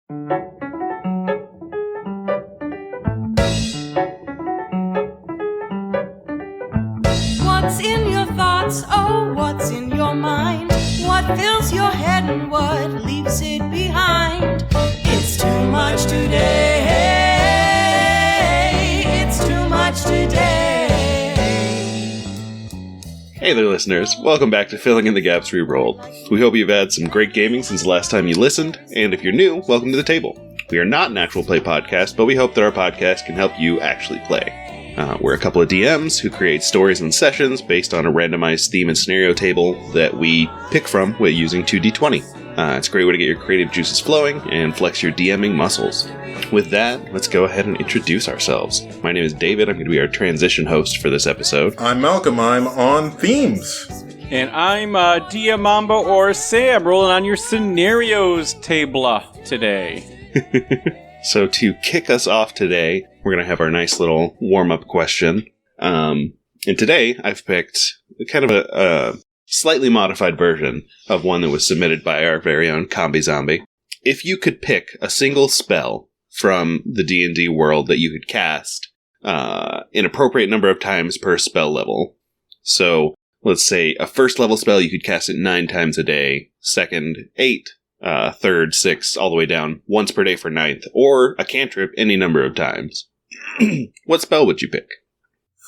What's in your thoughts? Oh, what's in your mind? What fills your head and what leaves it behind? It's too much today. It's too much today. Hey there, listeners. Welcome back to Filling in the Gaps Rerolled. We hope you've had some great gaming since the last time you listened, and if you're new, welcome to the table. We are not an actual play podcast, but we hope that our podcast can help you actually play. We're a couple of DMs who create stories and sessions based on a randomized theme and scenario table that we pick from with using 2d20. It's a great way to get your creative juices flowing and flex your DMing muscles. With that, let's go ahead and introduce ourselves. My name is David. I'm going to be our transition host for this episode. I'm Malcolm. I'm on themes. And I'm Dia Mambo or Sam, rolling on your scenarios table today. So to kick us off today, we're going to have our nice little warm-up question. And today, I've picked kind of a slightly modified version of one that was submitted by our very own Combi Zombie. If you could pick a single spell from the D&D world that you could cast an appropriate number of times per spell level. So, let's say a first level spell, you could cast it 9 times a day, second, 8, third, 6, all the way down, once per day for 9th, or a cantrip any number of times. What spell would you pick?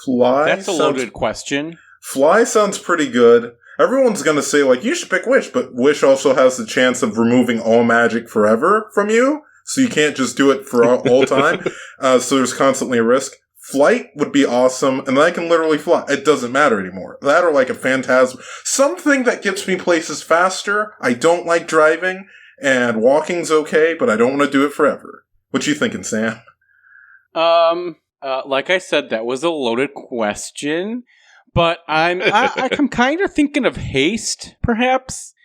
Fly. That's a loaded question. Fly sounds pretty good. Everyone's going to say, like, you should pick Wish, but Wish also has the chance of removing all magic forever from you, so you can't just do it for all time. So there's constantly a risk. Flight would be awesome, and then I can literally fly. It doesn't matter anymore. That or like a phantasm. Something that gets me places faster. I don't like driving, and walking's okay, but I don't want to do it forever. What you thinking, Sam? Like I said, that was a loaded question, but I'm kind of thinking of haste, perhaps.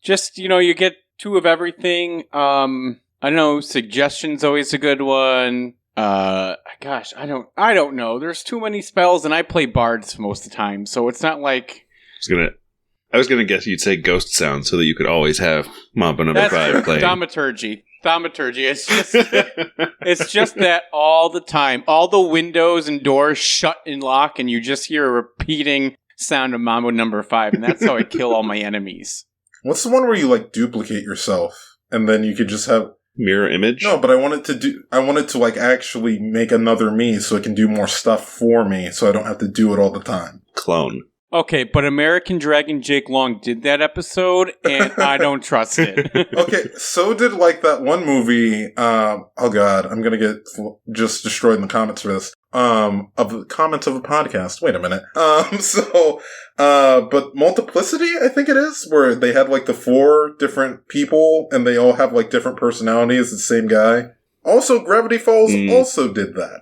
Just, you get 2 of everything. I don't know, suggestion's always a good one. Gosh, I don't know. There's too many spells, and I play bards most of the time, so it's not like... I was gonna guess you'd say ghost sound so that you could always have Mambo number 5 playing. Thaumaturgy. It's just that all the time. All the windows and doors shut and lock, and you just hear a repeating sound of Mambo number 5, and that's how I kill all my enemies. What's the one where you, like, duplicate yourself, and then you could just have... Mirror image? No, but I wanted to like actually make another me so it can do more stuff for me so I don't have to do it all the time. Clone. Okay, but American Dragon Jake Long did that episode, and I don't trust it. Okay, so did like that one movie, oh god, I'm gonna get just destroyed in the comments for this. Of the comments of a podcast. Wait a minute. But Multiplicity, I think it is, where they had like the 4 different people and they all have like different personalities, the same guy. Also, Gravity Falls also did that.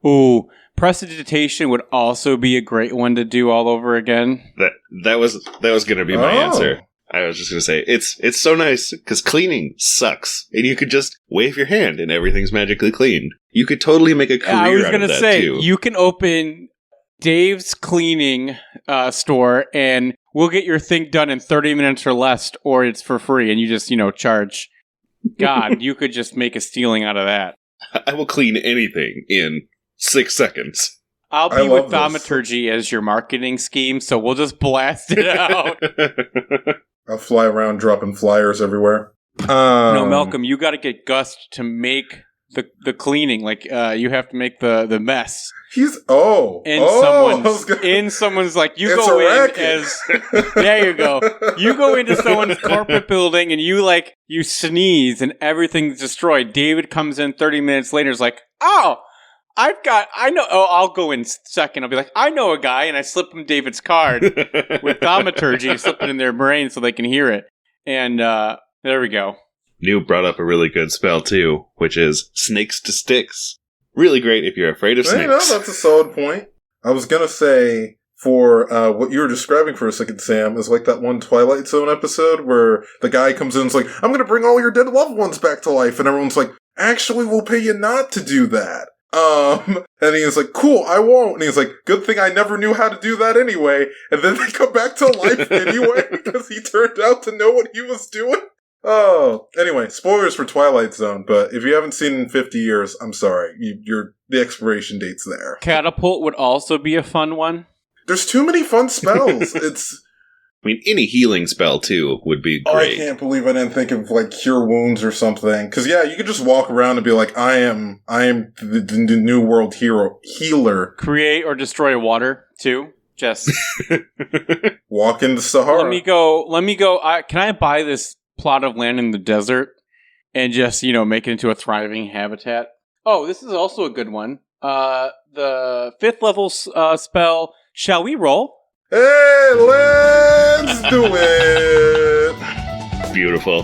Ooh, Prestidigitation would also be a great one to do all over again. That was going to be my answer. I was just going to say, it's so nice, because cleaning sucks, and you could just wave your hand and everything's magically cleaned. You could totally make a career out of that, too. I was going to say, you can open Dave's cleaning store, and we'll get your thing done in 30 minutes or less, or it's for free, and you just, charge. God, you could just make a stealing out of that. I will clean anything in 6 seconds. I'll be with Thaumaturgy as your marketing scheme, so we'll just blast it out. I'll fly around dropping flyers everywhere. No, Malcolm, you got to get Gus to make the cleaning. Like, you have to make the mess. Someone's like, you go in as... There you go. You go into someone's corporate building and you sneeze and everything's destroyed. David comes in 30 minutes later and is like, I'll go in second. I'll be like, I know a guy, and I slip him David's card with Thaumaturgy, slip it in their brain so they can hear it. And there we go. New brought up a really good spell, too, which is Snakes to Sticks. Really great if you're afraid of snakes. That's a solid point. I was going to say, for what you were describing for a second, Sam, is like that one Twilight Zone episode where the guy comes in and is like, I'm going to bring all your dead loved ones back to life. And everyone's like, actually, we'll pay you not to do that. And he's like, cool, I won't. And he's like, good thing I never knew how to do that anyway. And then they come back to life anyway because he turned out to know what he was doing. Oh, anyway, spoilers for Twilight Zone, but if you haven't seen it in 50 years, I'm sorry. The expiration date's there. Catapult would also be a fun one. There's too many fun spells. I mean, any healing spell, too, would be great. Oh, I can't believe I didn't think of, like, cure wounds or something. Because, yeah, you could just walk around and be like, I am the new world healer. Create or destroy water, too. Just walk into Sahara. Let me go. Can I buy this plot of land in the desert and just, make it into a thriving habitat? Oh, this is also a good one. The 5th level spell, Shall We Roll? Hey, let's do it! Beautiful.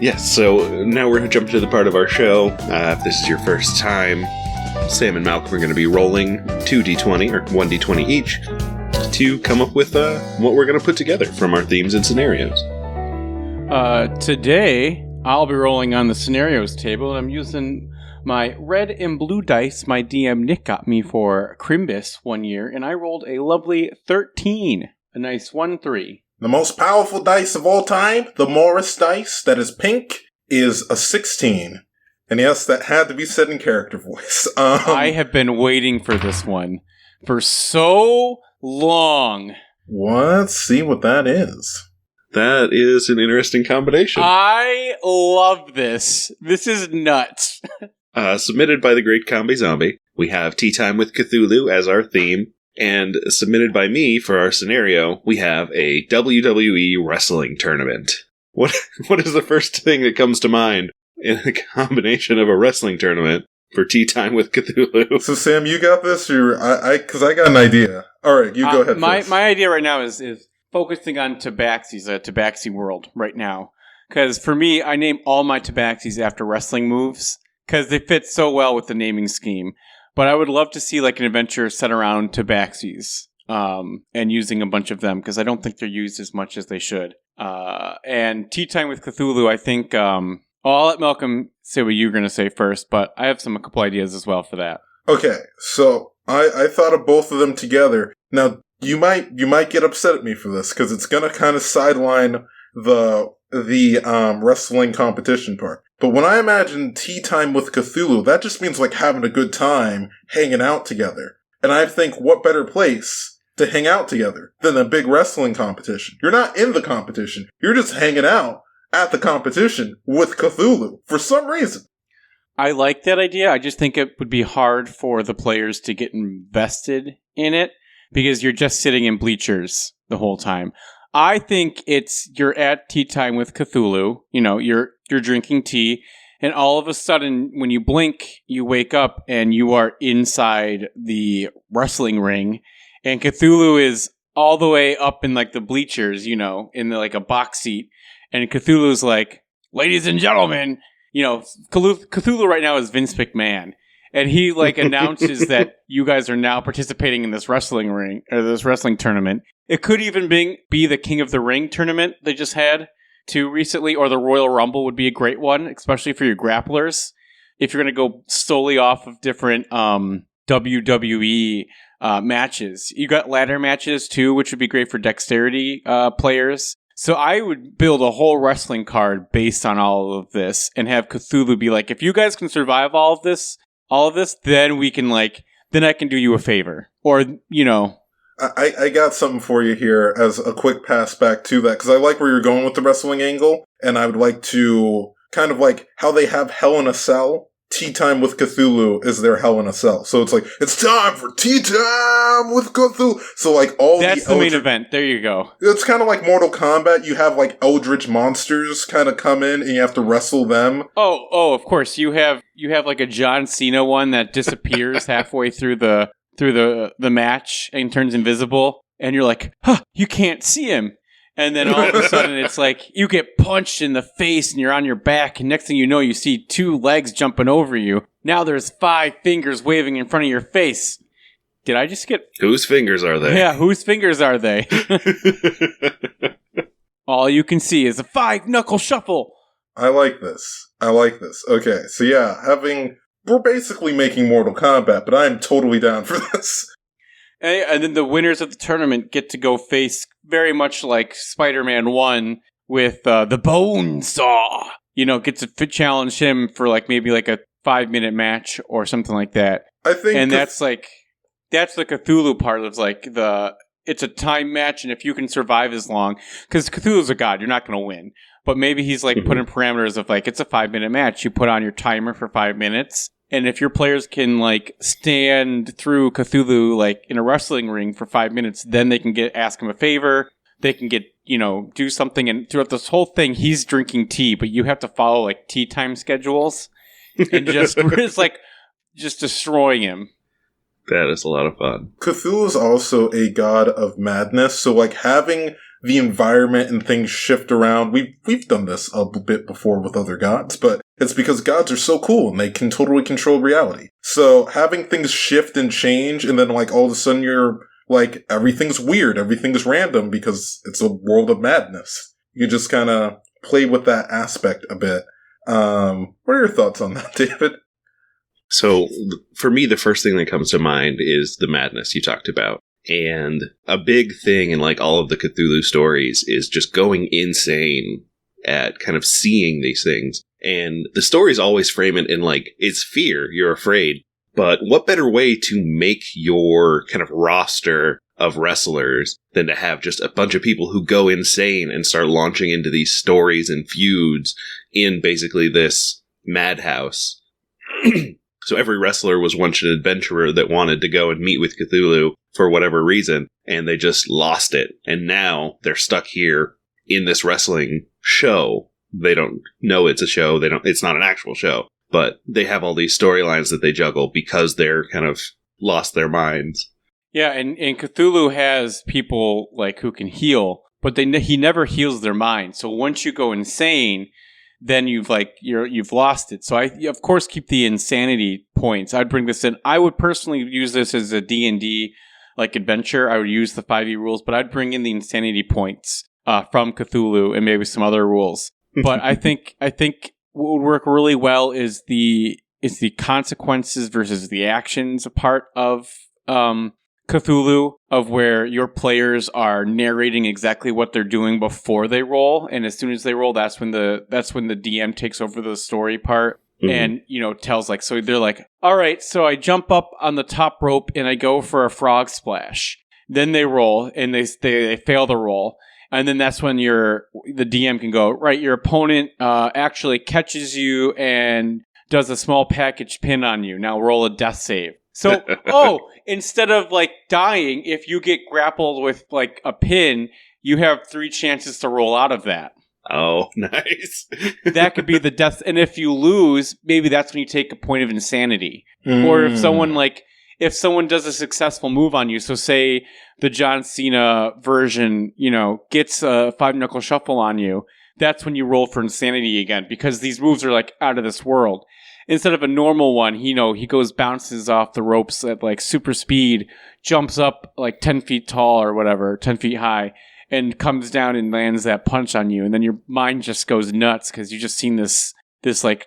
Yes, so now we're going to jump to the part of our show. If this is your first time, Sam and Malcolm are going to be rolling 2d20, or 1d20 each, to come up with what we're going to put together from our themes and scenarios. Today, I'll be rolling on the scenarios table, and I'm using my red and blue dice my DM Nick got me for Crimbus one year, and I rolled a lovely 13. A nice 1-3. The most powerful dice of all time, the Morris dice, that is pink, is a 16. And yes, that had to be said in character voice. I have been waiting for this one for so long. Let's see what that is. That is an interesting combination. I love this. This is nuts. Submitted by the Great Combi Zombie, we have Tea Time with Cthulhu as our theme, and submitted by me for our scenario, we have a WWE wrestling tournament. What is the first thing that comes to mind in a combination of a wrestling tournament for Tea Time with Cthulhu? So Sam, you got this, or because I got an idea. All right, you go ahead. My idea right now is focusing on Tabaxis, a Tabaxi world right now. Because for me, I name all my Tabaxis after wrestling moves, because they fit so well with the naming scheme. But I would love to see like an adventure set around Tabaxis and using a bunch of them, because I don't think they're used as much as they should. And Tea Time with Cthulhu, I think... I'll let Malcolm say what you're going to say first, but I have a couple ideas as well for that. Okay, so I thought of both of them together. Now, you might get upset at me for this, because it's going to kind of sideline the wrestling competition part. But when I imagine Tea Time with Cthulhu, that just means like having a good time hanging out together. And I think what better place to hang out together than a big wrestling competition? You're not in the competition. You're just hanging out at the competition with Cthulhu for some reason. I like that idea. I just think it would be hard for the players to get invested in it because you're just sitting in bleachers the whole time. I think you're at Tea Time with Cthulhu. You're drinking tea, and all of a sudden, when you blink, you wake up and you are inside the wrestling ring, and Cthulhu is all the way up in like the bleachers, in like a box seat. And Cthulhu's like, ladies and gentlemen, Cthulhu right now is Vince McMahon. And he like announces that you guys are now participating in this wrestling ring or this wrestling tournament. It could even be the King of the Ring tournament they just had too recently, or the Royal Rumble would be a great one, especially for your grapplers. If you're going to go solely off of different WWE matches. You got ladder matches too, which would be great for dexterity players. So I would build a whole wrestling card based on all of this and have Cthulhu be like, if you guys can survive all of this, then we can then I can do you a favor. Or, I got something for you here as a quick pass back to that, because I like where you're going with the wrestling angle, and I would like to kind of like how they have Hell in a Cell. Tea Time with Cthulhu is their Hell in a Cell. So it's like, it's time for Tea Time with Cthulhu. So like That's the main event. There you go. It's kind of like Mortal Kombat. You have like eldritch monsters kind of come in and you have to wrestle them. Oh, of course. You have like a John Cena one that disappears halfway through the match and turns invisible. And you're like, you can't see him. And then all of a sudden, it's like you get punched in the face and you're on your back. And next thing you know, you see 2 legs jumping over you. Now there's 5 fingers waving in front of your face. Did I just get... Whose fingers are they? Yeah, whose fingers are they? All you can see is a 5-knuckle shuffle. I like this. Okay, so yeah, we're basically making Mortal Kombat, but I'm totally down for this. And then the winners of the tournament get to go face very much like Spider-Man 1 with the bone saw. Gets to challenge him for maybe a 5-minute match or something like that. I think, and that's the Cthulhu part of it's a time match, and if you can survive as long, because Cthulhu's a god, you're not going to win. But maybe he's putting parameters of it's a 5-minute match. You put on your timer for 5 minutes, and if your players can stand through Cthulhu in a wrestling ring for 5 minutes, then they can ask him a favor. They can get do something, and throughout this whole thing, he's drinking tea, but you have to follow tea time schedules, and just just destroying him. That is a lot of fun. Cthulhu is also a god of madness, so having the environment and things shift around. We've done this a bit before with other gods, but it's because gods are so cool and they can totally control reality. So having things shift and change, and then all of a sudden you're everything's weird, everything's random because it's a world of madness. You just kind of play with that aspect a bit. What are your thoughts on that, David? So for me, the first thing that comes to mind is the madness you talked about. And a big thing in all of the Cthulhu stories is just going insane at kind of seeing these things. And the stories always frame it in it's fear, you're afraid. But what better way to make your kind of roster of wrestlers than to have just a bunch of people who go insane and start launching into these stories and feuds in basically this madhouse. So every wrestler was once an adventurer that wanted to go and meet with Cthulhu for whatever reason, and they just lost it. And now they're stuck here in this wrestling show. They don't know it's a show. It's not an actual show. But they have all these storylines that they juggle because they're kind of lost their minds. Yeah, and Cthulhu has people who can heal, but he never heals their mind. So once you go insane, then you've lost it. So I of course keep the insanity points. I'd bring this in. I would personally use this as a D&D adventure. I would use the 5e rules, but I'd bring in the insanity points from Cthulhu and maybe some other rules. But I think what would work really well is the consequences versus the actions part of Cthulhu, of where your players are narrating exactly what they're doing before they roll, and as soon as they roll, that's when the DM takes over the story part. And tells so they're all right, so I jump up on the top rope and I go for a frog splash. Then they roll and they fail the roll. And then that's when the DM can go, right, your opponent actually catches you and does a small package pin on you. Now roll a death save. So, instead of dying, if you get grappled with a pin, you have 3 chances to roll out of that. Oh, nice. That could be the death. And if you lose, maybe that's when you take a point of insanity. Or if someone does a successful move on you, so say the John Cena version, gets a 5-knuckle shuffle on you, that's when you roll for insanity again, because these moves are out of this world. Instead of a normal one, he goes bounces off the ropes at super speed, jumps up 10 feet tall or whatever, 10 feet high, and comes down and lands that punch on you, and then your mind just goes nuts because you've just seen this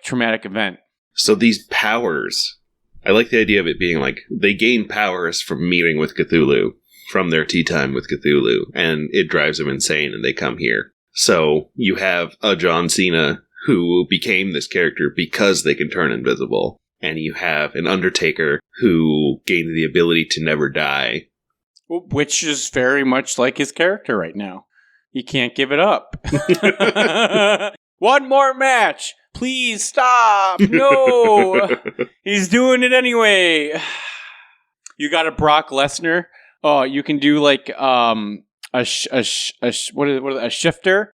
traumatic event. So these powers, I like the idea of it being they gain powers from meeting with Cthulhu, from their tea time with Cthulhu, and it drives them insane and they come here. So you have a John Cena who became this character because they can turn invisible, and you have an Undertaker who gained the ability to never die. Which is very much like his character right now. He can't give it up. One more match! Please stop! No! He's doing it anyway! You got a Brock Lesnar. Oh, you can do a shifter,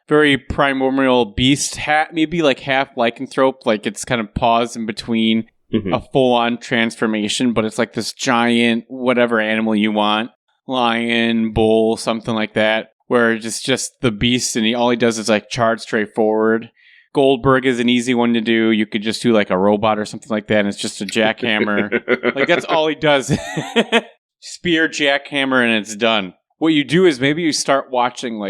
very primordial beast hat, maybe half lycanthrope, it's kind of paused in between a full-on transformation, but it's this giant whatever animal you want, lion, bull, something like that, where it's just the beast and all he does is charge straight forward. Goldberg is an easy one to do. You could just do a robot or something like that, and it's just a jackhammer. That's all he does. Spear, jackhammer, and it's done. What you do is maybe you start watching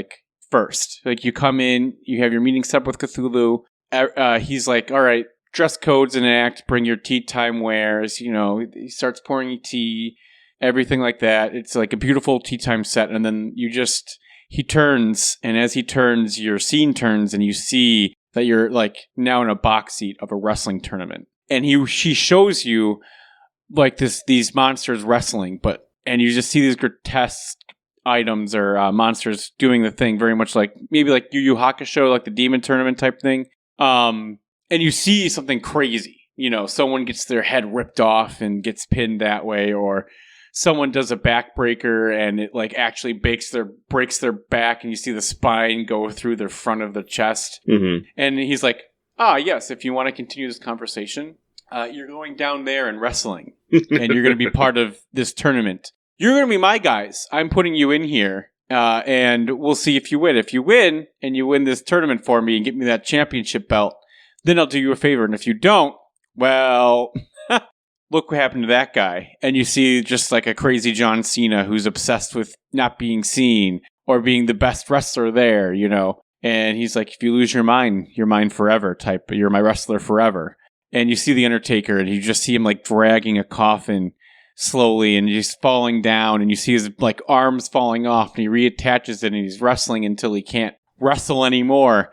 first. You come in, you have your meeting set up with Cthulhu. He's all right, dress codes enact, bring your tea time wares. He starts pouring you tea, everything like that. It's a beautiful tea time set, and then he turns, and as he turns, your scene turns, and you see that you're like now in a box seat of a wrestling tournament. And she shows you like these monsters wrestling, and you just see these grotesque items or monsters doing the thing very much like maybe like Yu Yu Hakusho, like the demon tournament type thing. And you see something crazy. Someone gets their head ripped off and gets pinned that way, or someone does a backbreaker and it like actually breaks their back, and you see the spine go through the front of the chest. Mm-hmm. And he's like, yes, if you want to continue this conversation, you're going down there and wrestling, and you're going to be part of this tournament. You're going to be my guys. I'm putting you in here, and we'll see if you win. If you win, and you win this tournament for me and get me that championship belt, then I'll do you a favor. And if you don't, well, look what happened to that guy. And you see just like a crazy John Cena who's obsessed with not being seen or being the best wrestler there, And he's like, if you lose your mind, you're mine forever type. You're my wrestler forever. And you see the Undertaker, and you just see him like dragging a coffin slowly, and he's falling down, and you see his like arms falling off, and he reattaches it, and he's wrestling until he can't wrestle anymore.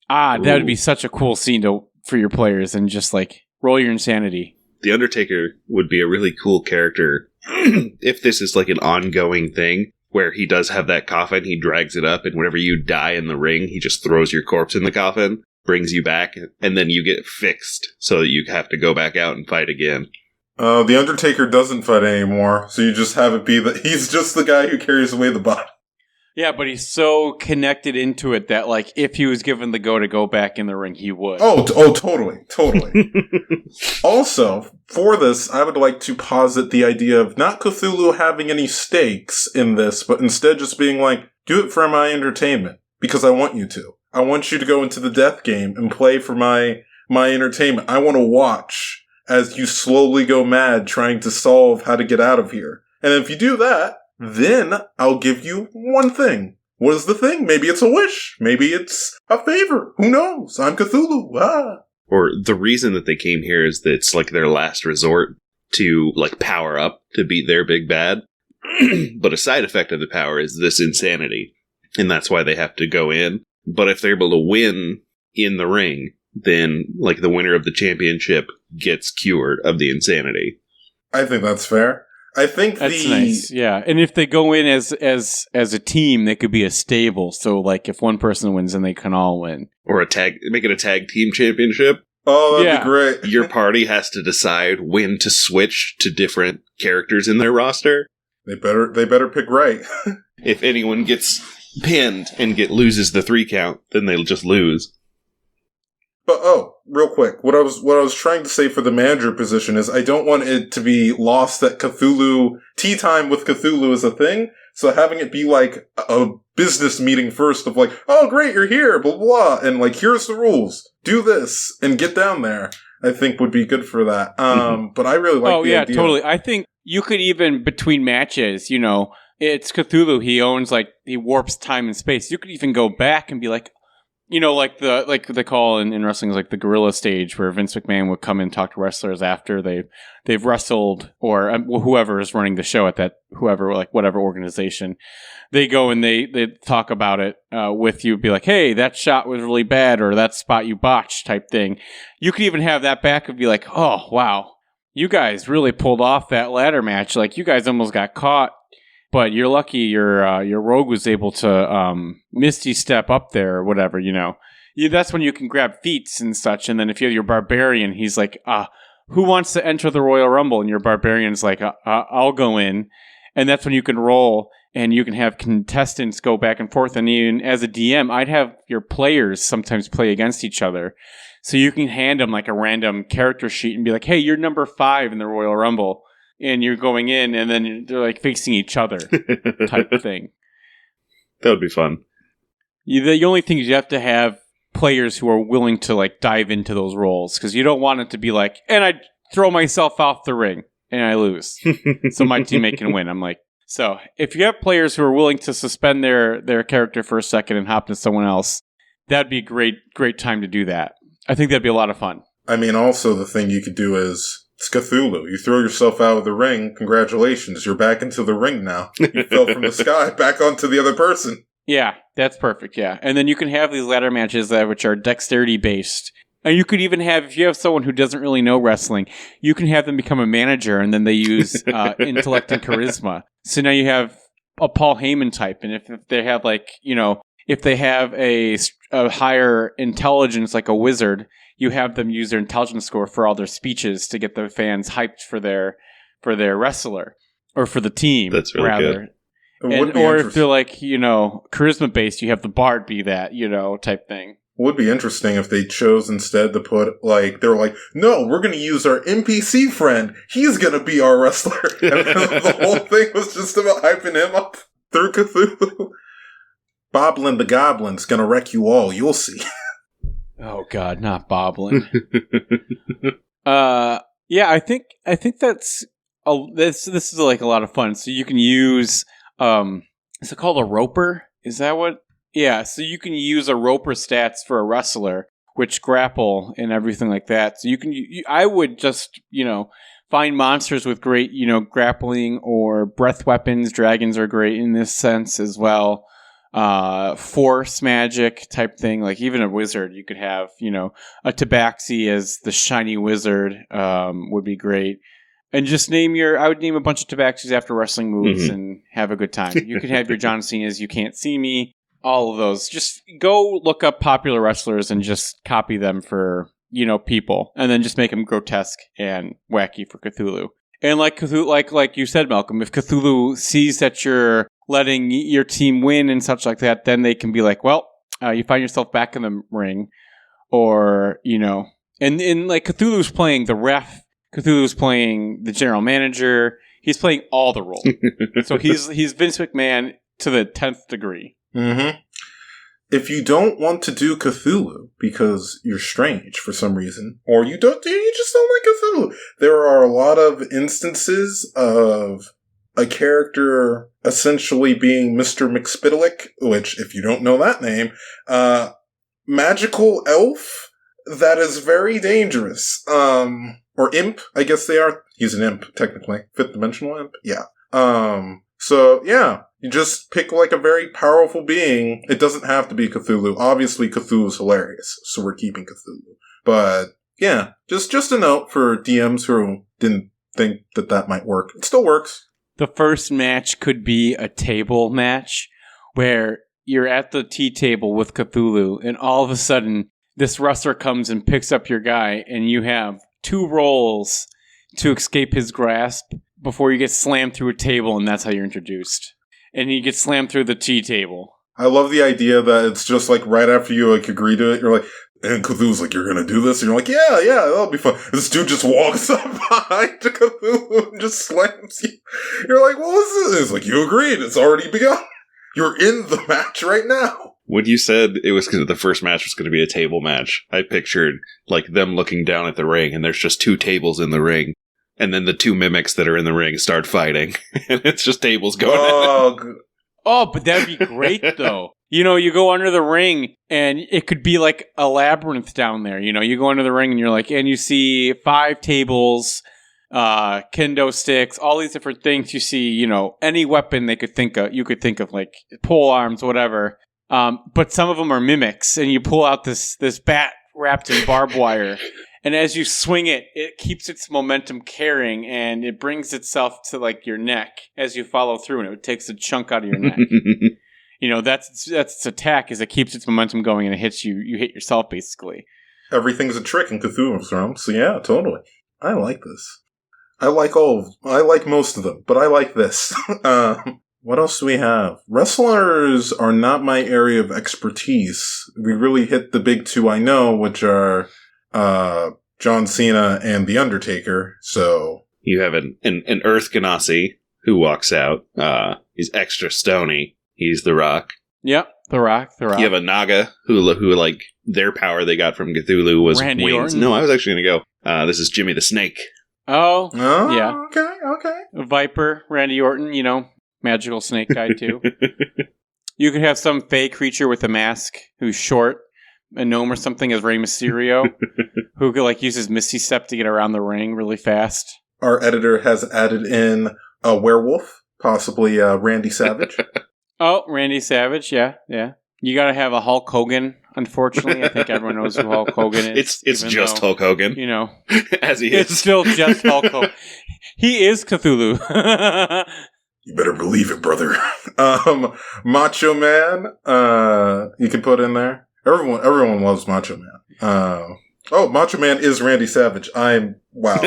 That would be such a cool scene for your players, and just like roll your insanity. The Undertaker would be a really cool character if this is like an ongoing thing where he does have that coffin, he drags it up, and whenever you die in the ring, he just throws your corpse in the coffin, brings you back, and then you get fixed so that you have to go back out and fight again. The Undertaker doesn't fight anymore, so you just have it be that he's just the guy who carries away the body. Yeah, but he's so connected into it that, like, if he was given the go to go back in the ring, he would. Oh, totally. Also, for this, I would like to posit the idea of not Cthulhu having any stakes in this, but instead just being like, do it for my entertainment, because I want you to. I want you to go into the death game and play for my entertainment. I want to watch as you slowly go mad trying to solve how to get out of here. And if you do that, then I'll give you one thing. What is the thing? Maybe it's a wish. Maybe it's a favor. Who knows? I'm Cthulhu. Or the reason that they came here is that it's like their last resort to like power up to beat their big bad. But a side effect of the power is this insanity. And that's why they have to go in. But if they're able to win in the ring, then like the winner of the championship gets cured of the insanity. I think that's fair. I think that's nice. Yeah, and if they go in as a team, they could be a stable. So, like, if one person wins, then they can all win. Or make it a tag team championship. Oh, that'd be great. Your party has to decide when to switch to different characters in their roster. They better pick right. If anyone gets pinned and loses the 3 count, then they'll just lose. But real quick, what I was trying to say for the manager position is I don't want it to be lost that Cthulhu tea time with Cthulhu is a thing. So having it be like a business meeting first of like, oh great, you're here, blah blah, and like here's the rules, do this and get down there. I think would be good for that. But I really like. The idea. Totally. I think you could even between matches, it's Cthulhu. He owns he warps time and space. You could even go back and be like. Like they call in wrestling is like the gorilla stage where Vince McMahon would come and talk to wrestlers after they've wrestled or whoever is running the show at that whatever organization. They go and they talk about it with you, be like, hey, that shot was really bad or that spot you botched type thing. You could even have that back and be like, oh wow, you guys really pulled off that ladder match. Like you guys almost got caught. But you're lucky your rogue was able to misty step up there or whatever, That's when you can grab feats and such. And then if you have your barbarian, he's like, who wants to enter the Royal Rumble? And your barbarian's like, I'll go in. And that's when you can roll and you can have contestants go back and forth. And even as a DM, I'd have your players sometimes play against each other. So you can hand them like a random character sheet and be like, hey, you're number 5 in the Royal Rumble. And you're going in, and then they're like facing each other, type of thing. That would be fun. The only thing is you have to have players who are willing to like dive into those roles because you don't want it to be like, and I throw myself off the ring and I lose, so my teammate can win. I'm like, so if you have players who are willing to suspend their character for a second and hop to someone else, that'd be a great time to do that. I think that'd be a lot of fun. I mean, also the thing you could do is. It's Cthulhu. You throw yourself out of the ring. Congratulations. You're back into the ring now. You fell from the sky back onto the other person. Yeah, that's perfect, yeah. And then you can have these ladder matches which are dexterity-based. And you could even have, if you have someone who doesn't really know wrestling, you can have them become a manager, and then they use intellect and charisma. So now you have a Paul Heyman type, and if they have, like, you know, if they have a higher intelligence, like a wizard, you have them use their intelligence score for all their speeches to get the fans hyped for their wrestler, or for the team, That's really rather. good. Or if they're like, you know, charisma based, you have the bard be that, you know, type thing. Would be interesting if they chose instead to put, like, they were like, no, we're going to use our NPC friend. He's going to be our wrestler. And the whole thing was just about hyping him up through Cthulhu. Boblin the Goblin's going to wreck you all. You'll see. Oh God, not Boblin. Yeah, I think that's this is like a lot of fun. So you can use is it called a roper? Is that what? Yeah, so you can use a roper stats for a wrestler, which grapple and everything like that. So you can I would just, you know, find monsters with great, you know, grappling or breath weapons. Dragons are great in this sense as well. Force magic type thing, like even a wizard, you could have, you know, a tabaxi as the shiny wizard, would be great. And just I would name a bunch of tabaxis after wrestling moves and have a good time. You could have your John Cena's You Can't See Me, all of those. Just go look up popular wrestlers and just copy them for, you know, people, and then just make them grotesque and wacky for Cthulhu. And like Cthulhu, like you said, Malcolm, if Cthulhu sees that you're letting your team win and such like that, then they can be like, well, you find yourself back in the ring, or, you know, and like Cthulhu's playing the ref, Cthulhu's playing the general manager, he's playing all the roles. So he's Vince McMahon to the 10th degree. Mm-hmm. If you don't want to do Cthulhu because you're strange for some reason, or you just don't like Cthulhu, there are a lot of instances of a character essentially being Mr. McSpittalick, which, if you don't know that name, magical elf that is very dangerous. Or imp, I guess they are. He's an imp, technically. Fifth dimensional imp? Yeah. So, yeah. You just pick, like, a very powerful being. It doesn't have to be Cthulhu. Obviously, Cthulhu's hilarious, so we're keeping Cthulhu. But, yeah. Just a note for DMs who didn't think that might work. It still works. The first match could be a table match where you're at the tea table with Cthulhu, and all of a sudden, this wrestler comes and picks up your guy, and you have 2 rolls to escape his grasp before you get slammed through a table, and that's how you're introduced. And you get slammed through the tea table. I love the idea that it's just like right after you like agree to it, you're like, and Cthulhu's like, you're gonna do this? And you're like, yeah, that'll be fun. This dude just walks up behind Cthulhu and just slams you. You're like, what was this? It's like, you agreed. It's already begun. You're in the match right now. When you said it was the first match was going to be a table match, I pictured like them looking down at the ring and there's just 2 tables in the ring. And then the 2 mimics that are in the ring start fighting. And it's just tables going Oh, but that'd be great, though. You know, you go under the ring, and it could be like a labyrinth down there. You know, you go under the ring, and you're like, and you see 5 tables, kendo sticks, all these different things. You see, you know, any weapon you could think of, like pole arms, whatever. But some of them are mimics, and you pull out this bat wrapped in barbed wire. And as you swing it, it keeps its momentum carrying, and it brings itself to like your neck as you follow through, and it takes a chunk out of your neck. You know, that's its attack, is it keeps its momentum going, and it hits you. You hit yourself, basically. Everything's a trick in Cthulhu's realm, so yeah, totally. I like this. I like most of them, but I like this. What else do we have? Wrestlers are not my area of expertise. We really hit the big 2 I know, which are John Cena and The Undertaker. So you have an Earth Ganassi who walks out. He's extra stony. He's The Rock. Yep, The Rock. You have a Naga who like their power they got from Cthulhu was Randy wings. Orton. No, I was actually going to go. This is Jimmy the Snake. Oh, yeah. Okay. Viper, Randy Orton, you know, magical snake guy too. You could have some fey creature with a mask who's short, a gnome or something as Rey Mysterio, who could like use his Misty Step to get around the ring really fast. Our editor has added in a werewolf, possibly Randy Savage. Oh, Randy Savage, yeah. You gotta have a Hulk Hogan, unfortunately. I think everyone knows who Hulk Hogan is. It's just Hulk Hogan. You know. As he is. It's still just Hulk Hogan. He is Cthulhu. You better believe it, brother. Macho Man, you can put in there. Everyone loves Macho Man. Macho Man is Randy Savage. Wow.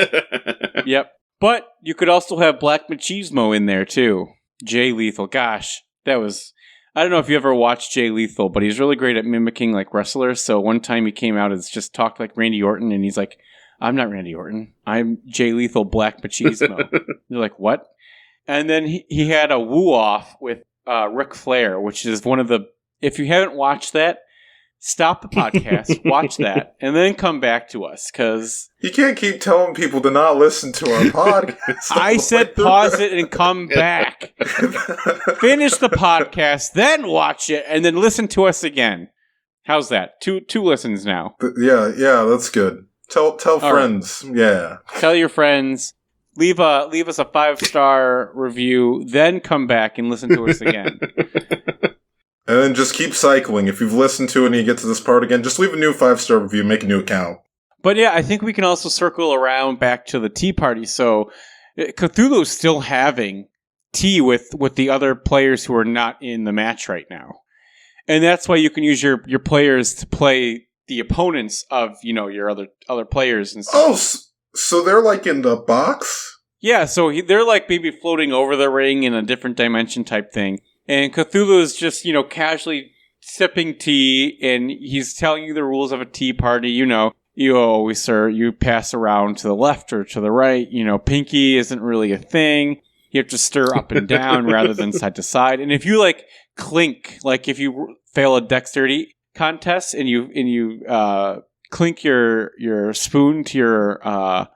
Yep. But you could also have Black Machismo in there, too. Jay Lethal. Gosh, that was... I don't know if you ever watched Jay Lethal, but he's really great at mimicking, like, wrestlers. So one time he came out and just talked like Randy Orton, and he's like, I'm not Randy Orton. I'm Jay Lethal Black Machismo. They're like, what? And then he had a woo-off with Ric Flair, which is one of the... If you haven't watched that, stop the podcast, watch that, and then come back to us, because... You can't keep telling people to not listen to our podcast. I said pause it and come back. Finish the podcast, then watch it, and then listen to us again. How's that? Two listens now. Yeah, that's good. Tell friends. Right. Yeah. Tell your friends. Leave us a 5-star review, then come back and listen to us again. And then just keep cycling. If you've listened to it and you get to this part again, just leave a new 5-star review, make a new account. But yeah, I think we can also circle around back to the tea party. So Cthulhu's still having tea with the other players who are not in the match right now. And that's why you can use your players to play the opponents of, your other players and stuff. Oh, so they're like in the box? Yeah, so they're like maybe floating over the ring in a different dimension type thing. And Cthulhu is just, casually sipping tea, and he's telling you the rules of a tea party. You always, sir, you pass around to the left or to the right. Pinky isn't really a thing. You have to stir up and down rather than side to side. And if you, clink, if you fail a dexterity contest and you clink your spoon to your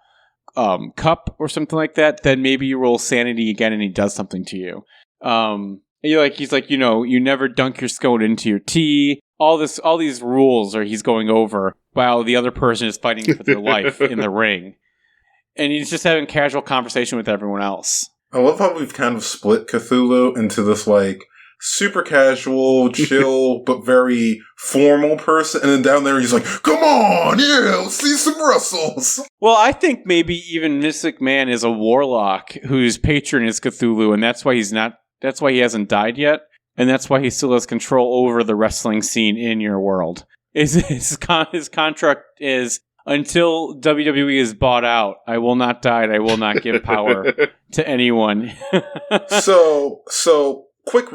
cup or something like that, then maybe you roll sanity again and he does something to you. He's like, you never dunk your scone into your tea. All these rules he's going over while the other person is fighting for their life in the ring. And he's just having casual conversation with everyone else. I love how we've kind of split Cthulhu into this, super casual, chill, but very formal person. And then down there, he's like, come on, yeah, let's see some wrestles. Well, I think maybe even Mystic Man is a warlock whose patron is Cthulhu, and that's why he hasn't died yet. And that's why he still has control over the wrestling scene in your world. His contract is, until WWE is bought out, I will not die, and I will not give power to anyone. So quick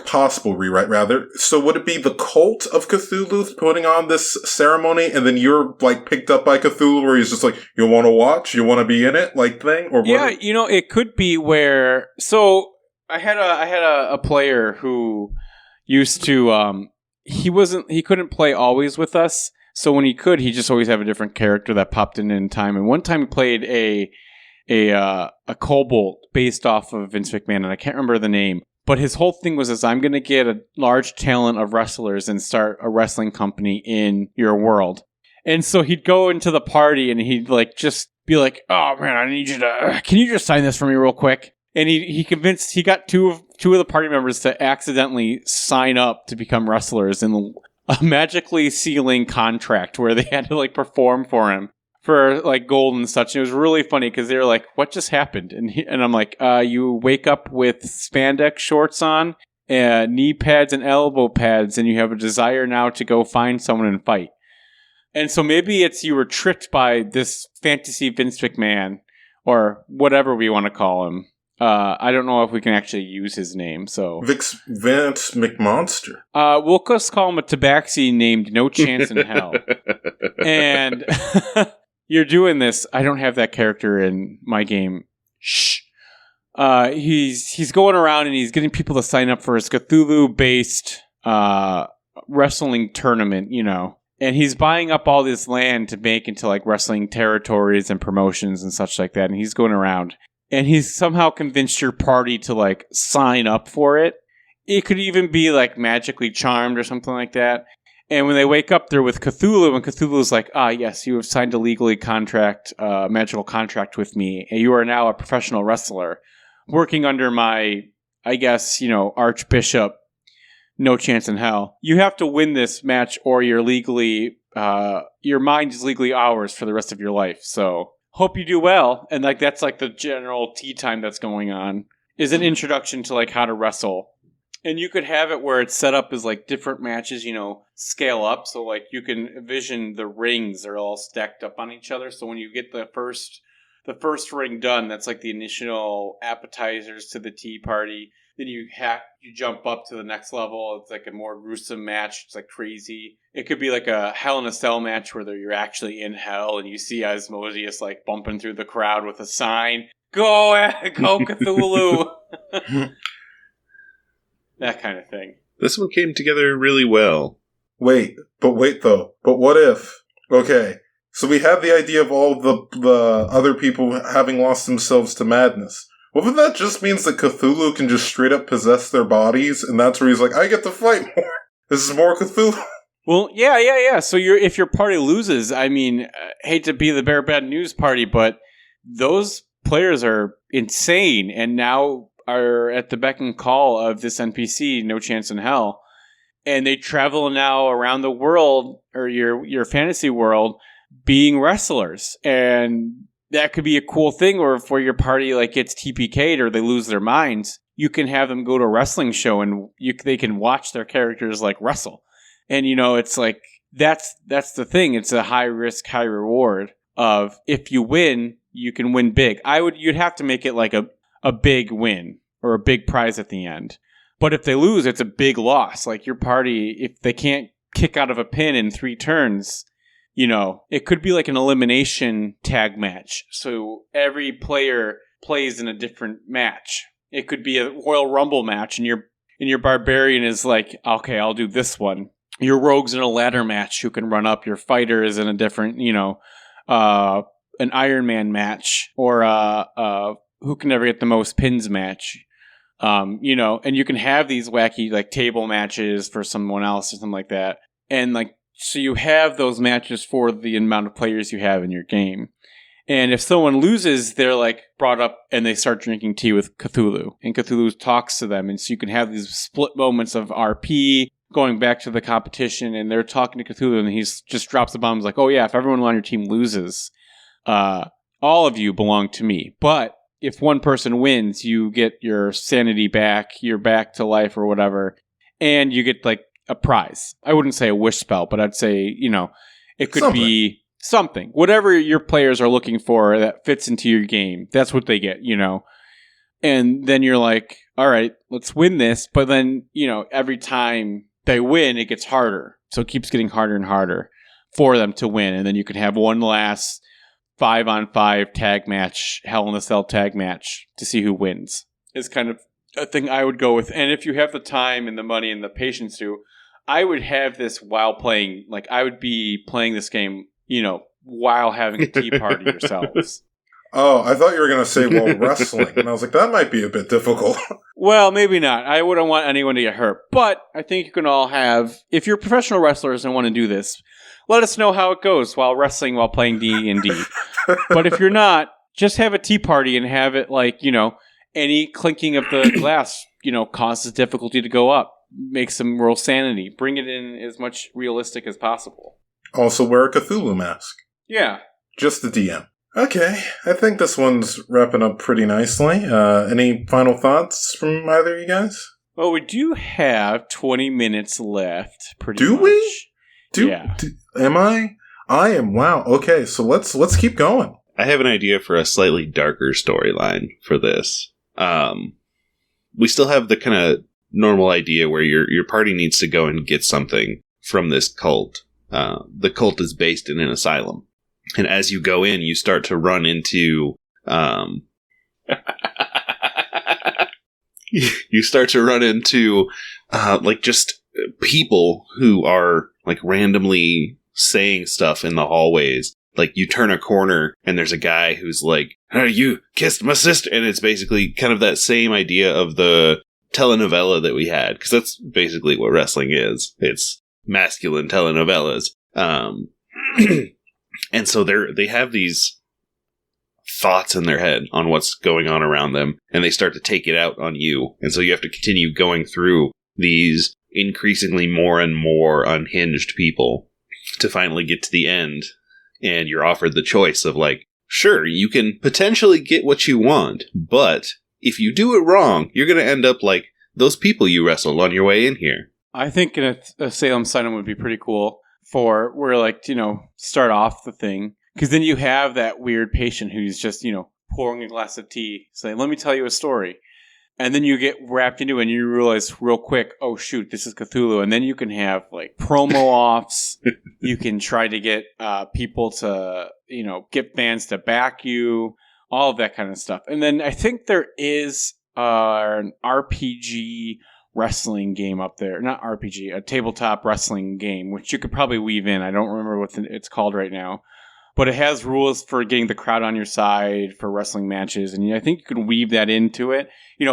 possible rewrite, rather. So would it be the cult of Cthulhu putting on this ceremony, and then you're, picked up by Cthulhu, where he's just like, you want to watch? You want to be in it? Thing? Or yeah, it could be where... So... I had a player who used to he couldn't play always with us, so when he could, he just always have a different character that popped in time. And one time he played a kobold based off of Vince McMahon, and I can't remember the name. But his whole thing was I'm going to get a large talent of wrestlers and start a wrestling company in your world. And so he'd go into the party and he'd just be like, oh man, I need you to, can you just sign this for me real quick? And he got two of the party members to accidentally sign up to become wrestlers in a magically sealing contract where they had to perform for him for gold and such. And it was really funny because they were like, what just happened? And I'm like, you wake up with spandex shorts on, knee pads and elbow pads, and you have a desire now to go find someone and fight. And so maybe it's you were tricked by this fantasy Vince McMahon or whatever we want to call him. I don't know if we can actually use his name, so... Vance McMonster. We'll just call him a tabaxi named No Chance in Hell. And you're doing this. I don't have that character in my game. Shh. He's going around and he's getting people to sign up for his Cthulhu-based wrestling tournament, And he's buying up all this land to make into, wrestling territories and promotions and such like that. And he's going around... And he's somehow convinced your party to, sign up for it. It could even be, magically charmed or something like that. And when they wake up, they're with Cthulhu, and Cthulhu's like, yes, you have signed a magical contract with me, and you are now a professional wrestler, working under my, I guess, Archbishop, no chance in hell. You have to win this match, or you're legally, your mind is legally ours for the rest of your life, so hope you do well. And that's the general tea time that's going on, is an introduction to how to wrestle. And you could have it where it's set up as different matches, scale up. So you can envision the rings are all stacked up on each other. So when you get the first ring done, that's the initial appetizers to the tea party. Then you jump up to the next level. It's a more gruesome match. It's crazy. It could be a Hell in a Cell match where you're actually in hell and you see Asmodeus bumping through the crowd with a sign. Go Cthulhu! That kind of thing. This one came together really well. Wait though. But what if? Okay, so we have the idea of all the other people having lost themselves to madness. What if that just means that Cthulhu can just straight up possess their bodies, and that's where he's I get to fight more. This is more Cthulhu. Well, yeah. So if your party loses, hate to be the bear bad news party, but those players are insane, and now are at the beck and call of this NPC, no chance in hell. And they travel now around the world, or your fantasy world, being wrestlers. And that could be a cool thing, or if your party gets TPK'd or they lose their minds, you can have them go to a wrestling show and they can watch their characters wrestle. And it's that's the thing. It's a high risk, high reward of, if you win, you can win big. You'd have to make it a big win or a big prize at the end. But if they lose, it's a big loss. Your party, if they can't kick out of a pin in 3 turns, it could be an elimination tag match. So every player plays in a different match. It could be a Royal Rumble match, and your barbarian is okay, I'll do this one. Your rogue's in a ladder match who can run up. Your fighter is in a different, an Iron Man match, or who can never get the most pins match. And you can have these wacky table matches for someone else or something like that. And so you have those matches for the amount of players you have in your game. And if someone loses, they're brought up and they start drinking tea with Cthulhu. And Cthulhu talks to them. And so you can have these split moments of RP going back to the competition, and they're talking to Cthulhu, and he just drops the bombs oh yeah, if everyone on your team loses, all of you belong to me. But if one person wins, you get your sanity back, you're back to life or whatever, and you get a prize. I wouldn't say a wish spell, but I'd say, it could be something. Whatever your players are looking for that fits into your game, that's what they get, And then you're all right, let's win this. But then, every time they win, it gets harder. So it keeps getting harder and harder for them to win. And then you can have one last 5-on-5 tag match, Hell in a Cell tag match, to see who wins. Is kind of a thing I would go with. And if you have the time and the money and the patience to, I would have this while playing. I would be playing this game, while having a tea party yourselves. Oh, I thought you were going to say while wrestling. And I was that might be a bit difficult. Well, maybe not. I wouldn't want anyone to get hurt. But I think you can all have, if you're professional wrestlers and want to do this, let us know how it goes while wrestling, while playing D&D. But if you're not, just have a tea party and have it any clinking of the glass, causes difficulty to go up. Make some real sanity. Bring it in as much realistic as possible. Also wear a Cthulhu mask. Yeah. Just the DM. Okay, I think this one's wrapping up pretty nicely. Any final thoughts from either of you guys? Well, we do have 20 minutes left. Do much. We? Yeah. Am I? I am. Wow. Okay, so let's keep going. I have an idea for a slightly darker storyline for this. We still have the kind of normal idea where your party needs to go and get something from this cult. The cult is based in an asylum. And as you go in, you start to run into, just people who are randomly saying stuff in the hallways. You turn a corner and there's a guy who's "Oh, you kissed my sister," and it's basically kind of that same idea of the telenovela that we had, because that's basically what wrestling is. It's masculine telenovelas. And so they have these thoughts in their head on what's going on around them, and they start to take it out on you. And so you have to continue going through these increasingly more and more unhinged people to finally get to the end. And you're offered the choice of like, sure, you can potentially get what you want, but if you do it wrong, you're going to end up like those people you wrestled on your way in here. I think a Salem Simon would be pretty cool for where, like, start off the thing. Because then you have that weird patient who's just, pouring a glass of tea, saying, let me tell you a story. And then you get wrapped into it and you realize real quick, oh, shoot, this is Cthulhu. And then you can have, like, promo offs. You can try to get people to, get fans to back you, all of that kind of stuff. And then I think there is an RPG wrestling game up there. Not RPG, a tabletop wrestling game, which you could probably weave in. I don't remember what it's called right now. But it has rules for getting the crowd on your side for wrestling matches. And I think you can weave that into it.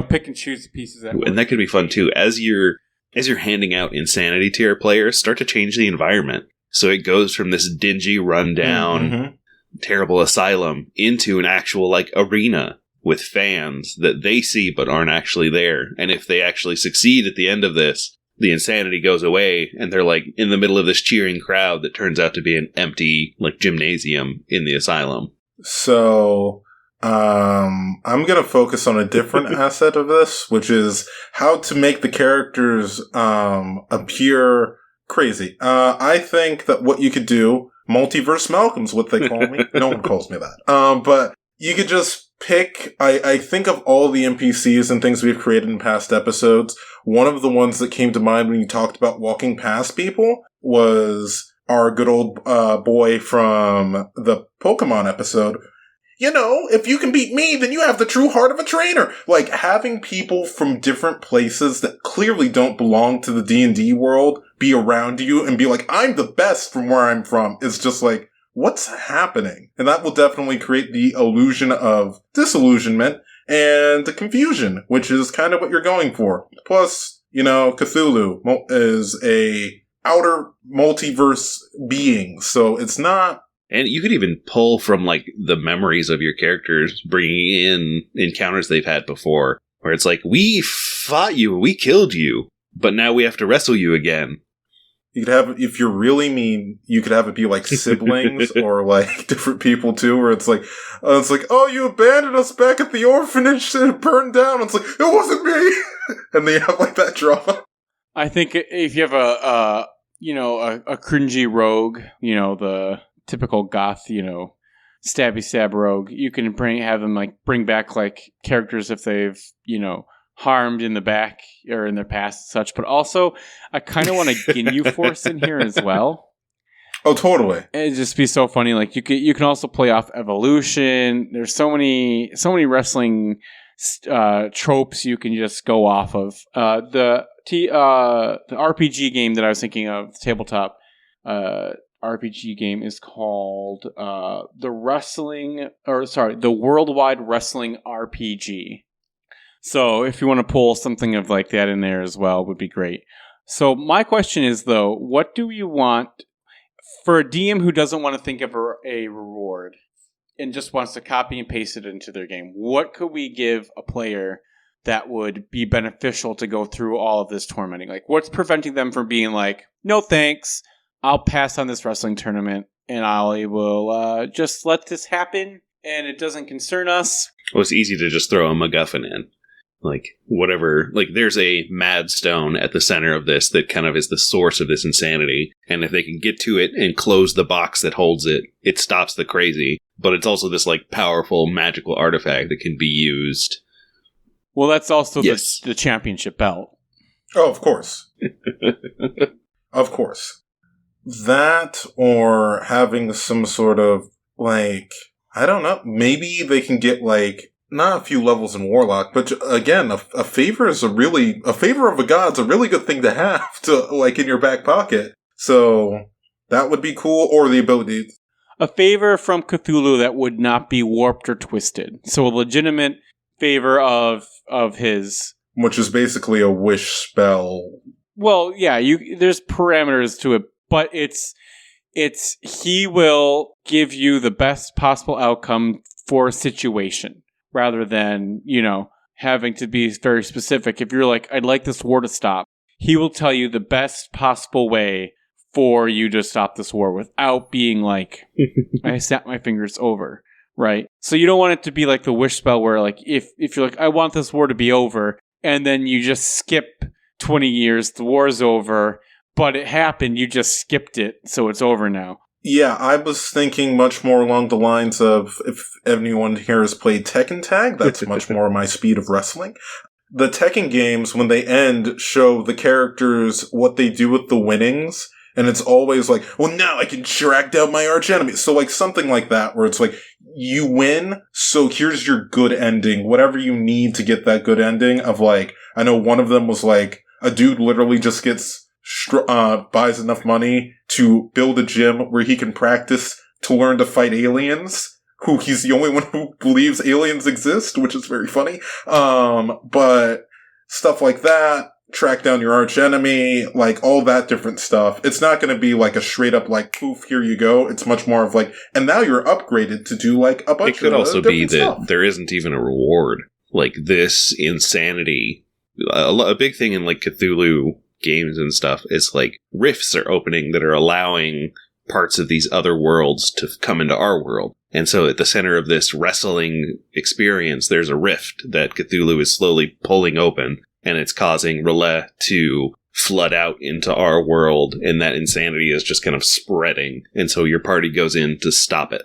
Pick and choose the pieces. And that could be fun, too. As you're handing out insanity to your players, start to change the environment. So it goes from this dingy, rundown, terrible asylum into an actual, like, arena with fans that they see but aren't actually there. And if they actually succeed at the end of this, the insanity goes away, and they're, like, in the middle of this cheering crowd that turns out to be an empty, like, gymnasium in the asylum. So, I'm going to focus on a different asset of this, which is how to make the characters appear crazy. I think that what you could do, Multiverse Malcolm's what they call me. No one calls me that. But you could just pick, I think of all the NPCs and things we've created in past episodes, one of the ones that came to mind when you talked about walking past people was our good old boy from the Pokemon episode. If you can beat me, then you have the true heart of a trainer. Like, having people from different places that clearly don't belong to the D&D world be around you and be like, I'm the best from where I'm from, is just like, what's happening? And that will definitely create the illusion of disillusionment and the confusion, which is kind of what you're going for. Plus, Cthulhu is a outer multiverse being, so it's not... And you could even pull from, like, the memories of your characters, bringing in encounters they've had before, where it's like, we fought you, we killed you, but now we have to wrestle you again. You could have, if you're really mean, you could have it be like siblings or like different people too, where it's like, oh, you abandoned us back at the orphanage and it burned down. It's like, it wasn't me. And they have like that drama. I think if you have a cringy rogue, the typical goth, stabby stab rogue, you can have them like bring back like characters if they've, harmed in the back or in their past and such, but also I kind of want a Ginyu Force in here as well. Oh, totally. It'd just be so funny. Like you can also play off evolution. There's so many wrestling tropes you can just go off of. The RPG game that I was thinking of, the tabletop RPG game, is called the Worldwide Wrestling RPG. So if you want to pull something of like that in there as well, would be great. So my question is, though, what do you want for a DM who doesn't want to think of a reward and just wants to copy and paste it into their game? What could we give a player that would be beneficial to go through all of this tormenting? Like, what's preventing them from being like, no thanks, I'll pass on this wrestling tournament and I will just let this happen and it doesn't concern us? Well, it's easy to just throw a MacGuffin in. Like, whatever, like, there's a mad stone at the center of this that kind of is the source of this insanity. And if they can get to it and close the box that holds it, it stops the crazy. But it's also this, like, powerful magical artifact that can be used. Well, that's also the championship belt. Oh, of course. Of course. That, or having some sort of, like, I don't know, maybe they can get, like, not a few levels in Warlock, but again, a favor of a god's a really good thing to have to, like, in your back pocket. So that would be cool, or the ability. A favor from Cthulhu that would not be warped or twisted. So a legitimate favor of his. Which is basically a wish spell Well, yeah, there's parameters to it, but it's he will give you the best possible outcome for a situation rather than, having to be very specific. If you're like, I'd like this war to stop, he will tell you the best possible way for you to stop this war without being like, I snap my fingers over, right? So you don't want it to be like the wish spell where like, if you're like, I want this war to be over, and then you just skip 20 years, the war's over, but it happened, you just skipped it, so it's over now. Yeah, I was thinking much more along the lines of, if anyone here has played Tekken Tag, that's much more my speed of wrestling. The Tekken games, when they end, show the characters what they do with the winnings, and it's always like, well, now I can track down my arch enemy. So like something like that, where it's like, you win, so here's your good ending, whatever you need to get that good ending of like, I know one of them was like, a dude literally just gets buys enough money to build a gym where he can practice to learn to fight aliens, who he's the only one who believes aliens exist, which is very funny. But stuff like that, track down your arch enemy, like all that different stuff. It's not going to be like a straight up like, poof, here you go. It's much more of like, and now you're upgraded to do like a bunch of different stuff. It could also be that there isn't even a reward. Like this insanity. A big thing in like Cthulhu games and stuff is like rifts are opening that are allowing parts of these other worlds to come into our world. And so at the center of this wrestling experience, there's a rift that Cthulhu is slowly pulling open, and it's causing Relais to flood out into our world, and that insanity is just kind of spreading. And so your party goes in to stop it.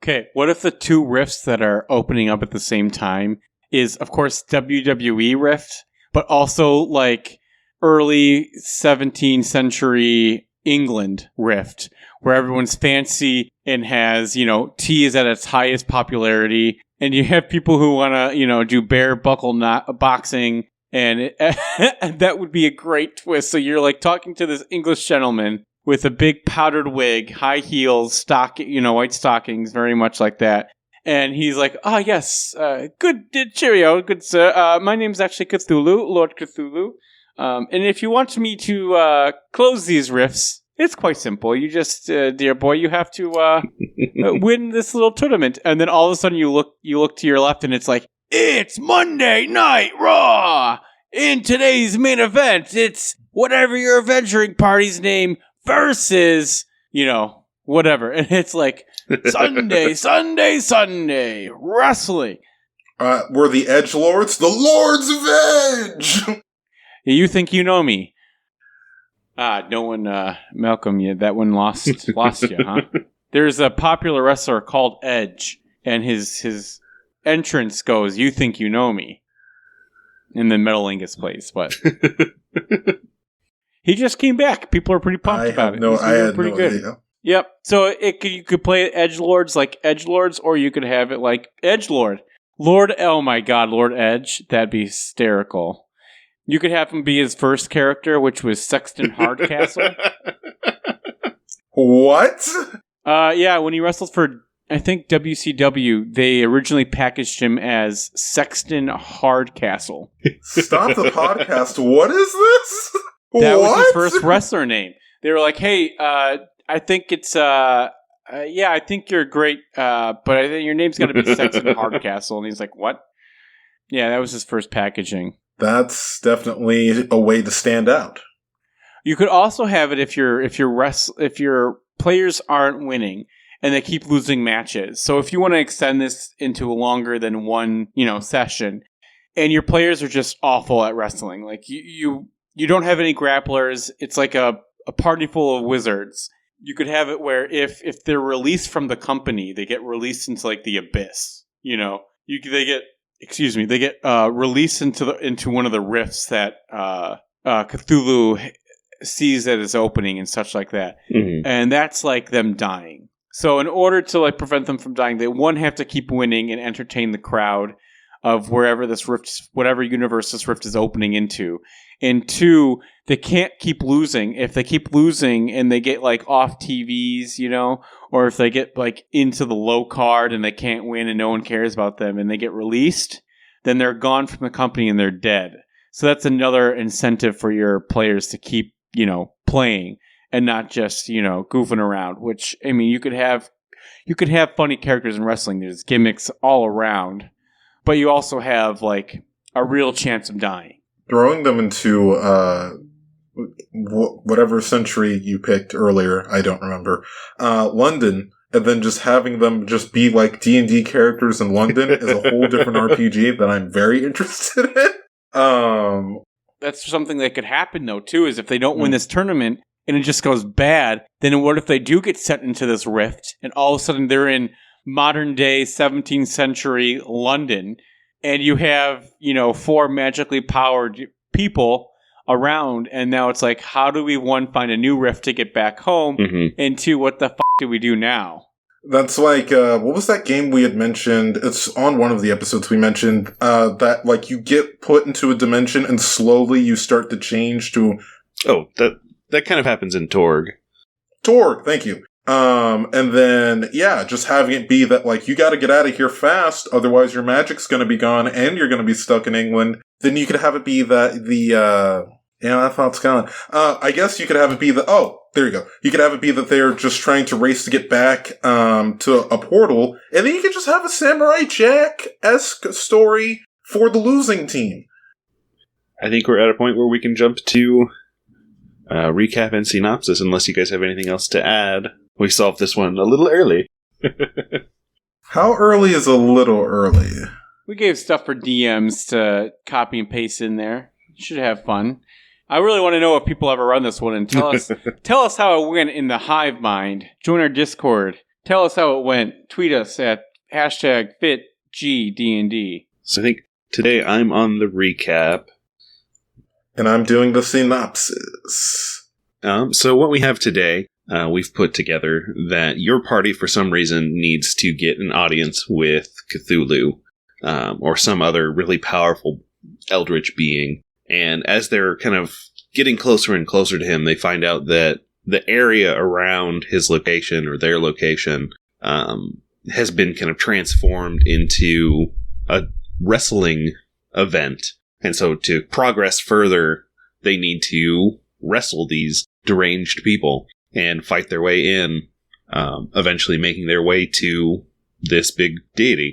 Okay, what if the two rifts that are opening up at the same time is, of course, WWE Rift, but also like early 17th century England Rift, where everyone's fancy and has, tea is at its highest popularity, and you have people who want to, do bare buckle boxing, and that would be a great twist. So you're like talking to this English gentleman with a big powdered wig, high heels, white stockings, very much like that. And he's like, yes, good, cheerio, good sir. My name's actually Cthulhu, Lord Cthulhu. And if you want me to close these rifts, it's quite simple. You just, dear boy, you have to win this little tournament. And then all of a sudden you look to your left and it's like, it's Monday Night Raw! In today's main event, it's whatever your adventuring party's name versus, whatever. And it's like, Sunday, wrestling. We're the Edgelords, the Lords of Edge! You think you know me? No one, Malcolm, that one lost you, huh? There's a popular wrestler called Edge, and his entrance goes, you think you know me. And then Metalingus plays, but he just came back. People are pretty pumped about it. I had pretty good. Idea. Yep. So you could play Edgelords like Edgelords, or you could have it like Edgelord. Oh my god, Lord Edge. That'd be hysterical. You could have him be his first character, which was Sexton Hardcastle. What? Yeah, when he wrestled for, I think, WCW, they originally packaged him as Sexton Hardcastle. Stop the podcast. What is this? That was his first wrestler name. They were like, hey, I think it's, I think you're great, but I think your name's got to be Sexton Hardcastle. And he's like, what? Yeah, that was his first packaging. That's definitely a way to stand out. You could also have it if your players aren't winning and they keep losing matches. So if you want to extend this into longer than one, session, and your players are just awful at wrestling, like you don't have any grapplers, it's like a party full of wizards. You could have it where if they're released from the company, they get released into like the abyss. They get released into one of the rifts that Cthulhu sees at its opening and such like that. Mm-hmm. And that's like them dying. So in order to like prevent them from dying, they have to keep winning and entertain the crowd of wherever whatever universe this rift is opening into. And two, they can't keep losing. If they keep losing and they get like off TVs, or if they get like into the low card and they can't win and no one cares about them and they get released, then they're gone from the company and they're dead. So that's another incentive for your players to keep, playing and not just, goofing around, which, I mean, you could have funny characters in wrestling. There's gimmicks all around, but you also have like a real chance of dying. Throwing them into whatever century you picked earlier, I don't remember, London, and then just having them just be like D&D characters in London is a whole different RPG that I'm very interested in. That's something that could happen, though, too, is if they don't win this tournament and it just goes bad, then what if they do get sent into this rift and all of a sudden they're in modern-day 17th century London and you have, 4 magically powered people around, and now it's like, how do we, 1, find a new rift to get back home, and 2, what the f*** do we do now? That's like, what was that game we had mentioned? It's on one of the episodes we mentioned, that, like, you get put into a dimension and slowly you start to change to... Oh, that kind of happens in Torg. Torg, thank you. And then, yeah, just having it be that, like, you gotta get out of here fast, otherwise your magic's gonna be gone and you're gonna be stuck in England. Then you could have it be that that thought's gone. I guess you could have it be there you go. You could have it be that they're just trying to race to get back, to a portal, and then you could just have a Samurai Jack-esque story for the losing team. I think we're at a point where we can jump to, recap and synopsis, unless you guys have anything else to add. We solved this one a little early. How early is a little early? We gave stuff for DMs to copy and paste in there. Should have fun. I really want to know if people ever run this one and tell us how it went in the hive mind. Join our Discord. Tell us how it went. Tweet us at #FitGDND. So I think today I'm on the recap. And I'm doing the synopsis. So what we have today, we've put together that your party, for some reason, needs to get an audience with Cthulhu, or some other really powerful eldritch being. And as they're kind of getting closer and closer to him, they find out that the area around his location, or their location, has been kind of transformed into a wrestling event. And so to progress further, they need to wrestle these deranged people and fight their way in, eventually making their way to this big deity.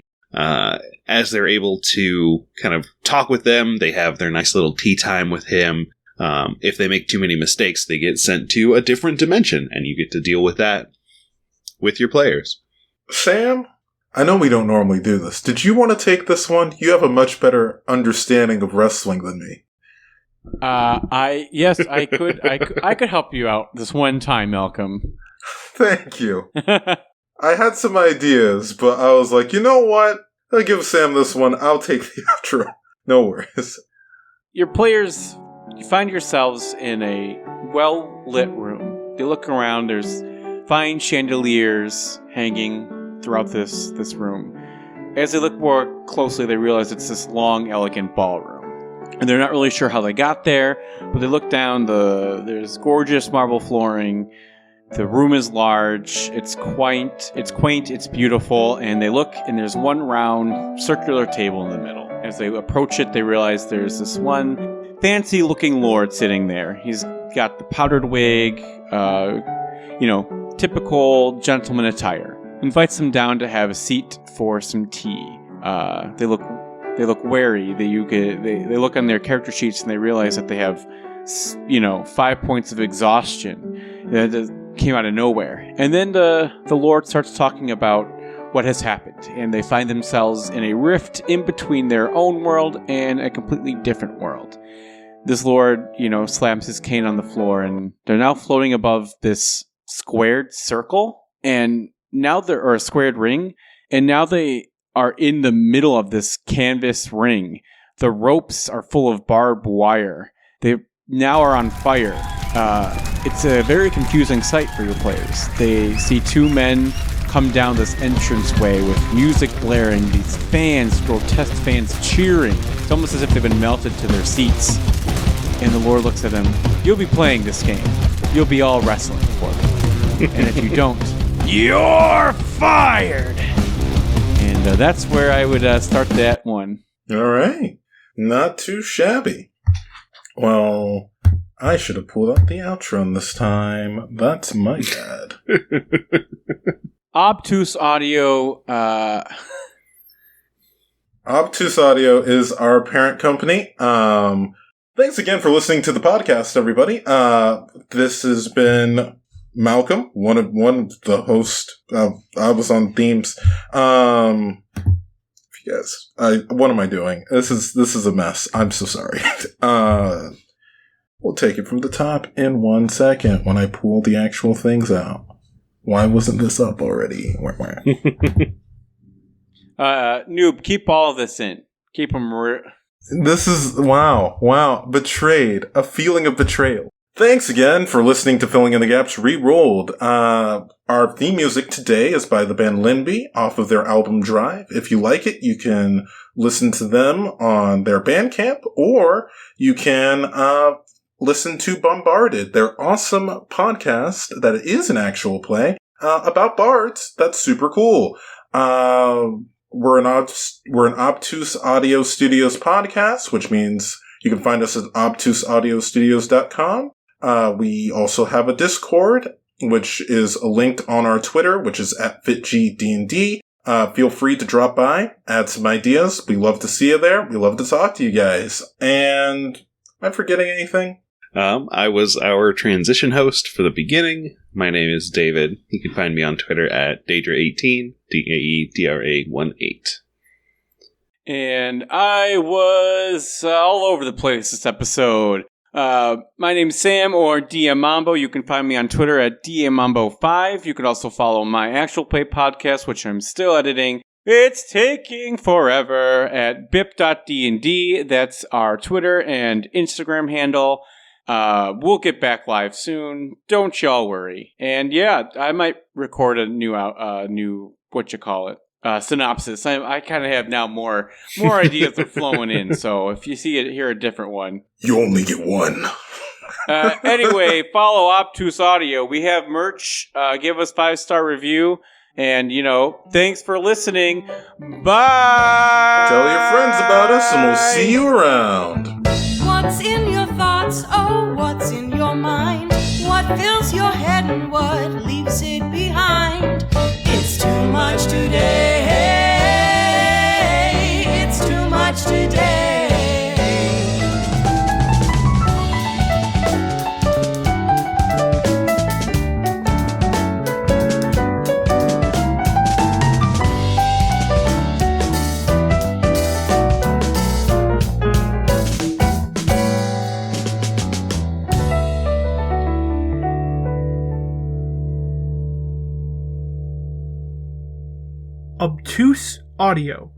As they're able to kind of talk with them, they have their nice little tea time with him. If they make too many mistakes, they get sent to a different dimension, and you get to deal with that with your players. Sam, I know we don't normally do this. Did you want to take this one? You have a much better understanding of wrestling than me. Yes, I could. I could help you out this one time, Malcolm. Thank you. I had some ideas, but I was like, you know what? I'll give Sam this one. I'll take the outro. No worries. Your players, you find yourselves in a well-lit room. They look around. There's fine chandeliers hanging throughout this room. As they look more closely, they realize it's this long, elegant ballroom. And they're not really sure how they got there, but they look down. There's gorgeous marble flooring. The room is large, it's quaint, it's beautiful, and they look, and there's one round circular table in the middle. As they approach it, they realize there's this one fancy-looking lord sitting there. He's got the powdered wig, typical gentleman attire. Invites them down to have a seat for some tea. They look wary. They look on their character sheets and they realize that they have, 5 points of exhaustion. That came out of nowhere. And then the Lord starts talking about what has happened, and they find themselves in a rift in between their own world and a completely different world. This Lord, slams his cane on the floor, and they're now floating above this squared circle, and now or a squared ring, and now they are in the middle of this canvas ring. The ropes are full of barbed wire. They now are on fire. It's a very confusing sight for your players. They see 2 men come down this entranceway with music blaring, these fans, grotesque fans cheering. It's almost as if they've been melted to their seats. And the Lord looks at them. You'll be playing this game. You'll be all wrestling for me. And if you don't, you're fired! And that's where I would start that one. All right. Not too shabby. Well, I should have pulled up the outro this time. That's my bad. Obtuse Audio. Obtuse Audio is our parent company. Thanks again for listening to the podcast, everybody. This has been Malcolm, one of the hosts. I was on themes. Yes. What am I doing? This is a mess. I'm so sorry. We'll take it from the top in 1 second when I pull the actual things out. Why wasn't this up already? Noob, keep all of this in. Keep them. This is wow. Betrayed. A feeling of betrayal. Thanks again for listening to Filling in the Gaps Rerolled. Our theme music today is by the band Limby off of their album Drive. If you like it, you can listen to them on their Bandcamp, or you can listen to Bombarded, their awesome podcast that is an actual play about bards. That's super cool. We're an Obtuse Audio Studios podcast, which means you can find us at obtuseaudiostudios.com. We also have a Discord, which is linked on our Twitter, which is @FitGDND. Feel free to drop by, add some ideas. We love to see you there. We love to talk to you guys. And am I forgetting anything? I was our transition host for the beginning. My name is David. You can find me on Twitter at Daedra18, DAEDRA18. And I was all over the place this episode. My name's Sam, or Diamambo. You can find me on Twitter at Diamambo5. You can also follow my actual play podcast, which I'm still editing. It's taking forever at bip.dnd. That's our Twitter and Instagram handle. We'll get back live soon. Don't y'all worry. And yeah, I might record a new synopsis. I kind of have now more ideas are flowing in. So if you see it, hear a different one. You only get one. Anyway, follow Obtuse Audio. We have merch. Give us 5-star review. And, thanks for listening. Bye! Tell your friends about us and we'll see you around. What's in your thoughts? Oh, what's in your mind? What fills your head and what leaves it behind? It's too much today. It's too much today. Obtuse Audio.